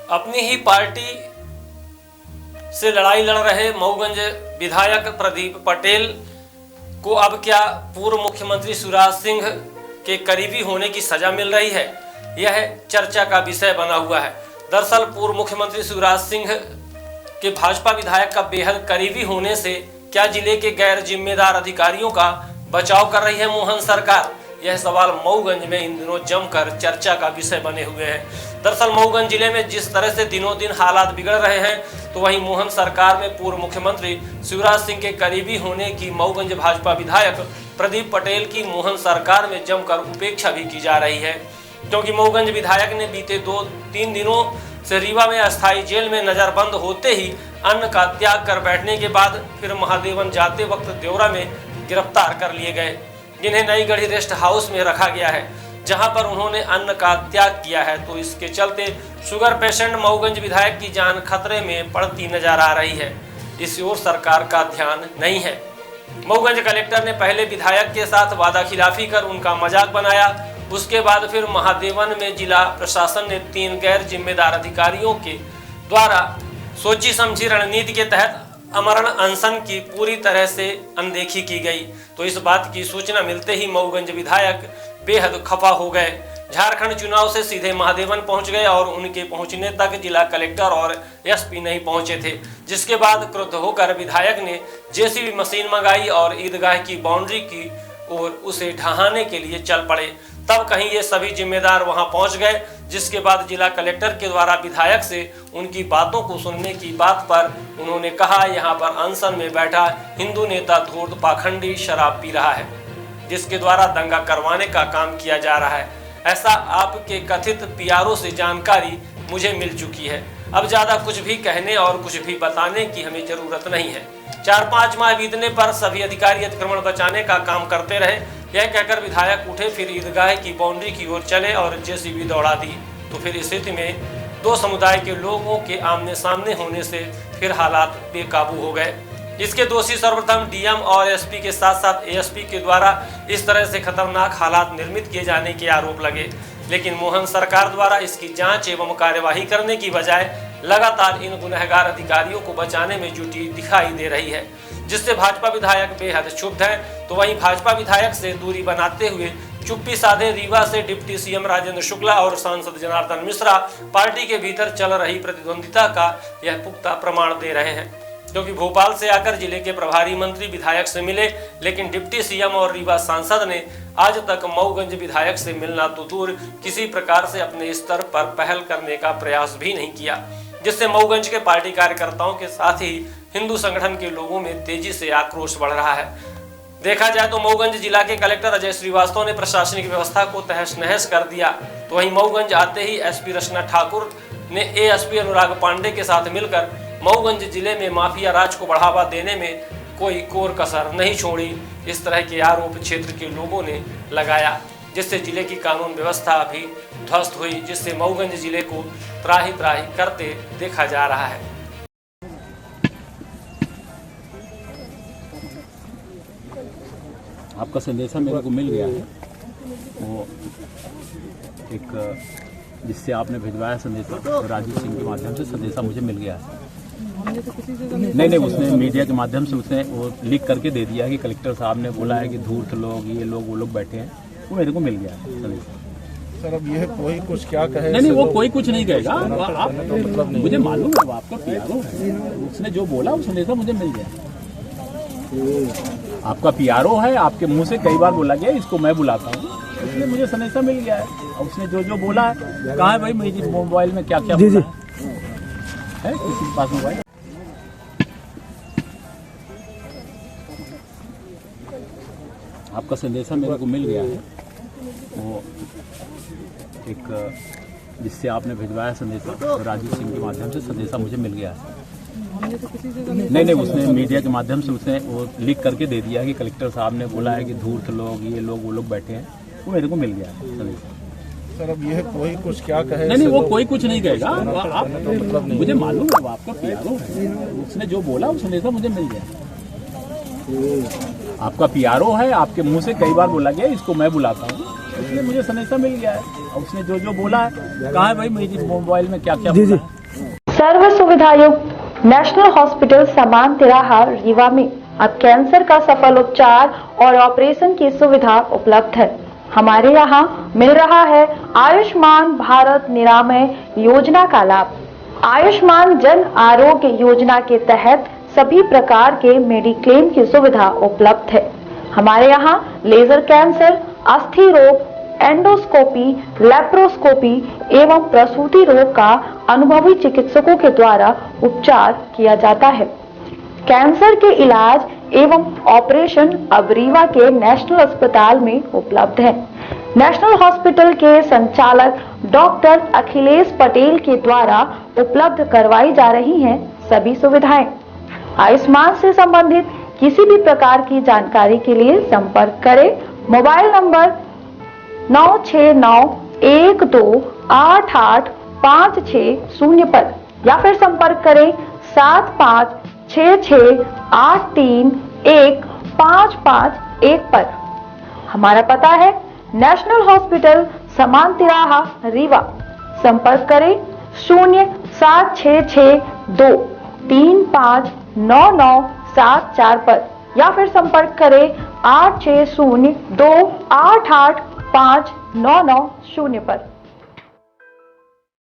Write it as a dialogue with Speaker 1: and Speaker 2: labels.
Speaker 1: अपनी ही पार्टी से लड़ाई लड़ रहे मऊगंज विधायक प्रदीप पटेल को अब क्या पूर्व मुख्यमंत्री शिवराज सिंह के करीबी होने की सजा मिल रही है, यह चर्चा का विषय बना हुआ है। दरअसल पूर्व मुख्यमंत्री शिवराज सिंह के भाजपा विधायक का बेहद करीबी होने से क्या जिले के गैर जिम्मेदार अधिकारियों का बचाव कर रही है मोहन सरकार, यह सवाल मऊगंज में इन दिनों जमकर चर्चा का विषय बने हुए हैं। दरअसल मऊगंज जिले में जिस तरह से दिनों दिन हालात बिगड़ रहे हैं, तो वहीं मोहन सरकार में पूर्व मुख्यमंत्री शिवराज सिंह के करीबी होने की मऊगंज भाजपा विधायक प्रदीप पटेल की मोहन सरकार में जमकर उपेक्षा भी की जा रही है, क्योंकि मऊगंज विधायक ने बीते 2-3 दिनों से रीवा में अस्थायी जेल में नजरबंद होते ही अन्न का त्याग कर बैठने के बाद फिर महादेवन जाते वक्त देवरा में गिरफ्तार कर लिए गए, जिन्हें नई गढ़ी रेस्ट हाउस में रखा गया है, जहां पर उन्होंने अन्न का त्याग किया है। तो इसके चलते शुगर पेशेंट मऊगंज विधायक की जान खतरे में पड़ती नजर आ रही है। इस ओर सरकार का ध्यान नहीं है। मऊगंज कलेक्टर ने पहले विधायक के साथ वादा खिलाफी कर उनका मजाक बनाया, उसके बाद फिर महादेवन में जिला प्रशासन ने 3 गैर जिम्मेदार अधिकारियों के द्वारा सोची समझी रणनीति के तहत अमरण अनशन की पूरी तरह से अनदेखी की गई। तो इस बात की सूचना मिलते ही मऊगंज विधायक बेहद खफा हो गए। झारखंड चुनाव से सीधे महादेवन पहुंच गए और उनके पहुंचने तक जिला कलेक्टर और एसपी नहीं पहुंचे थे, जिसके बाद क्रुद्ध होकर विधायक ने जेसीबी मशीन मंगाई और ईदगाह की बाउंड्री की ओर उसे ढहाने के लिए चल पड़े। तब कहीं ये सभी जिम्मेदार वहां पहुंच गए, जिसके बाद जिला कलेक्टर के द्वारा विधायक से उनकी बातों को सुनने की बात पर उन्होंने कहा, यहां पर अनशन में बैठा हिंदू नेता धूर्त पाखंडी शराब पी रहा है, जिसके द्वारा दंगा करवाने का काम किया जा रहा है। ऐसा आपके कथित पीआरओ से जानकारी मुझे मिल चुकी है। अब ज्यादा कुछ भी कहने और कुछ भी बताने की हमें जरूरत नहीं है। 4-5 माह बीतने पर सभी अधिकारी अतिक्रमण बचाने का काम करते रहे, यह कहकर विधायक उठे, फिर ईदगाह की बाउंड्री की ओर चले और जेसीबी दौड़ा दी। तो फिर इस स्थिति में 2 समुदाय के लोगों के आमने सामने होने से फिर हालात बेकाबू हो गए। इसके दोषी सर्वप्रथम डीएम और एसपी के साथ साथ एएसपी के द्वारा इस तरह से खतरनाक हालात निर्मित किए जाने के आरोप लगे, लेकिन मोहन सरकार द्वारा इसकी जांच एवं कार्यवाही करने की बजाय लगातार इन गुनहगार अधिकारियों को बचाने में जुटी दिखाई दे रही है, जिससे भाजपा विधायक बेहद क्षुब्ध है। तो वहीं भाजपा विधायक से दूरी बनाते हुए चुप्पी साधे रीवा से डिप्टी सीएम राजेंद्र शुक्ला और सांसद जनार्दन मिश्रा पार्टी के भीतर चल रही प्रतिद्वंदिता का यह पुख्ता प्रमाण दे रहे हैं, क्योंकि भोपाल से आकर जिले के प्रभारी मंत्री विधायक से मिले, लेकिन डिप्टी सीएम और रीवा सांसद ने आज तक मऊगंज विधायक से मिलना तो दूर किसी प्रकार से अपने स्तर पर पहल करने का प्रयास भी नहीं किया, जिससे मऊगंज के पार्टी कार्यकर्ताओं के साथ ही हिंदू संगठन के लोगों में तेजी से आक्रोश बढ़ रहा है। देखा जाए तो मऊगंज जिला के कलेक्टर अजय श्रीवास्तव ने प्रशासनिक व्यवस्था को तहस नहस कर दिया, तो वहीं मऊगंज आते ही एसपी रचना ठाकुर ने एएसपी अनुराग पांडे के साथ मिलकर मऊगंज जिले में माफिया राज को बढ़ावा देने में कोई कोर कसर नहीं छोड़ी। इस तरह के आरोप क्षेत्र के लोगों ने लगाया, जिससे जिले की कानून व्यवस्था भी ध्वस्त हुई, जिससे मऊगंज जिले को त्राही त्राही करते देखा जा रहा है।
Speaker 2: आपका संदेशा मेरे को मिल गया है, वो एक जिससे आपने भिजवाया संदेशा राजीव सिंह के माध्यम से संदेशा मुझे मिल गया है। नहीं, उसने मीडिया के माध्यम से उसने वो लिख करके दे दिया कि कलेक्टर साहब ने बोला है कि धूर्त लोग, ये लोग, वो लोग बैठे हैं, वो मेरे को मिल गया है संदेशा।
Speaker 3: सर अब यह कोई कुछ क्या कहे?
Speaker 2: नहीं, वो कोई कुछ नहीं कहेगा, आप मतलब मुझे मालूम है, वो आपका पीआरओ है, उसने जो बोला वो संदेशा मुझे मिल गया। आपका पीआरओ है, आपके मुंह से कई बार बोला गया इसको मैं बुलाता हूँ, इसलिए मुझे संदेशा मिल गया है। और उसने जो बोला है, कहा है भाई मेरी मोबाइल में क्या क्या बोला है, किसी के पास मोबाइल? आपका संदेशा मेरे को मिल गया है, वो एक जिससे आपने भिजवाया संदेशा राजीव सिंह के माध्यम से संदेशा मुझे मिल गया है। नहीं, उसने मीडिया के माध्यम से उसने वो लिख करके दे दिया कि कलेक्टर साहब ने बोला है कि धूर्त लोग, ये लोग, वो लोग बैठे हैं, वो मेरे को मिल गया है संदेशा।
Speaker 3: सर अब यह कोई कुछ क्या कहे?
Speaker 2: नहीं, वो कोई कुछ नहीं कहेगा, आप मतलब मुझे मालूम है, वो आपका पीआरओ है, उसने जो बोला वो संदेशा मुझे मिल गया। आपका पीआरओ है, आपके मुंह से कई बार बोला गया इसको मैं बुलाता हूँ, इसलिए मुझे संदेशा मिल गया है। और उसने जो बोला है, कहा है भाई मेरी मोबाइल में क्या क्या बोला है।
Speaker 4: सर्व सुविधा युक्त नेशनल हॉस्पिटल समान तिराहा रीवा में अब कैंसर का सफल उपचार और ऑपरेशन की सुविधा उपलब्ध है। हमारे यहाँ मिल रहा है आयुष्मान भारत निरामय योजना का लाभ। आयुष्मान जन आरोग्य योजना के तहत सभी प्रकार के मेडिक्लेम की सुविधा उपलब्ध है। हमारे यहाँ लेजर कैंसर, अस्थि रोग, एंडोस्कोपी, लेप्रोस्कोपी एवं प्रसूति रोग का अनुभवी चिकित्सकों के द्वारा उपचार किया जाता है। कैंसर के इलाज एवं ऑपरेशन अब रीवा के नेशनल अस्पताल में उपलब्ध है। नेशनल हॉस्पिटल के संचालक डॉक्टर अखिलेश पटेल के द्वारा उपलब्ध करवाई जा रही हैं सभी सुविधाएं। आयुष्मान से संबंधित किसी भी प्रकार की जानकारी के लिए संपर्क करें मोबाइल नंबर 9691288560 पर या फिर संपर्क करें 7566831551 पर। हमारा पता है नेशनल हॉस्पिटल समान तिराहा रीवा। संपर्क करें 07662359974 पर या फिर संपर्क करें 8602885990 पर।